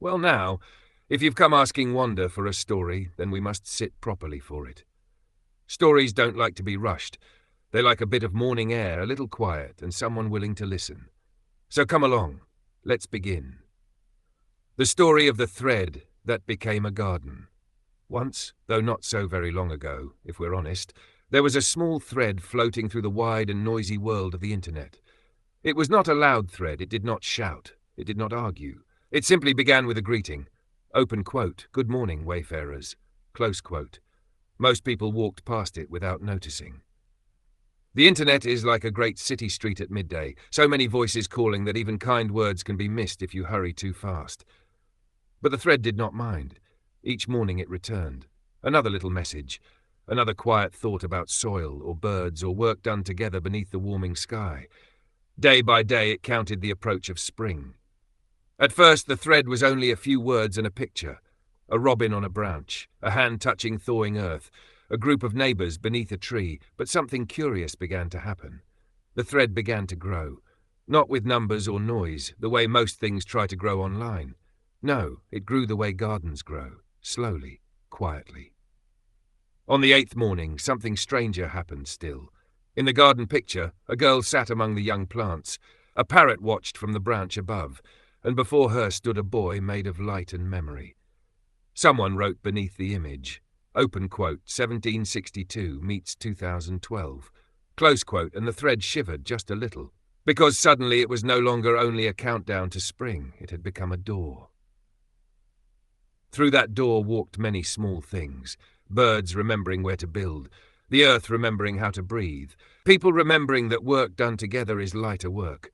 Well now, if you've come asking Wanda for a story, then we must sit properly for it. Stories don't like to be rushed. They like a bit of morning air, a little quiet, and someone willing to listen. So come along, let's begin. The story of the thread that became a garden. Once, though not so very long ago, if we're honest, there was a small thread floating through the wide and noisy world of the internet. It was not a loud thread, it did not shout, it did not argue. It simply began with a greeting. Open quote, "Good morning, wayfarers." Close quote. Most people walked past it without noticing. The internet is like a great city street at midday, so many voices calling that even kind words can be missed if you hurry too fast. But the thread did not mind. Each morning it returned. Another little message, another quiet thought about soil or birds or work done together beneath the warming sky. Day by day it counted the approach of spring. At first the thread was only a few words and a picture. A robin on a branch, a hand touching thawing earth, a group of neighbours beneath a tree, but something curious began to happen. The thread began to grow, not with numbers or noise, the way most things try to grow online. No, it grew the way gardens grow, slowly, quietly. On the 8th morning, something stranger happened still. In the garden picture, a girl sat among the young plants. A parrot watched from the branch above, and before her stood a boy made of light and memory. Someone wrote beneath the image, open quote, 1762 meets 2012, close quote, and the thread shivered just a little, because suddenly it was no longer only a countdown to spring, it had become a door. Through that door walked many small things, birds remembering where to build, the earth remembering how to breathe, people remembering that work done together is lighter work,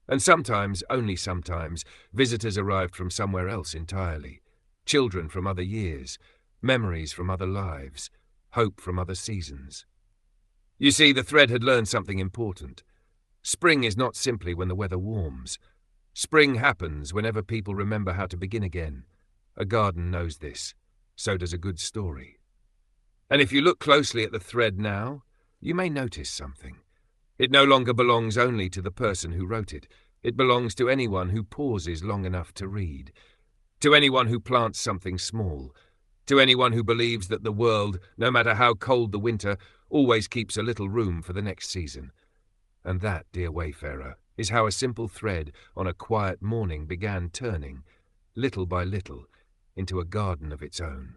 and sometimes, only sometimes, visitors arrived from somewhere else entirely. Children from other years, memories from other lives, hope from other seasons. You see, the thread had learned something important. Spring is not simply when the weather warms. Spring happens whenever people remember how to begin again. A garden knows this. So does a good story. And if you look closely at the thread now, you may notice something. It no longer belongs only to the person who wrote it. It belongs to anyone who pauses long enough to read. To anyone who plants something small. To anyone who believes that the world, no matter how cold the winter, always keeps a little room for the next season. And that, dear wayfarer, is how a simple thread on a quiet morning began turning, little by little, into a garden of its own.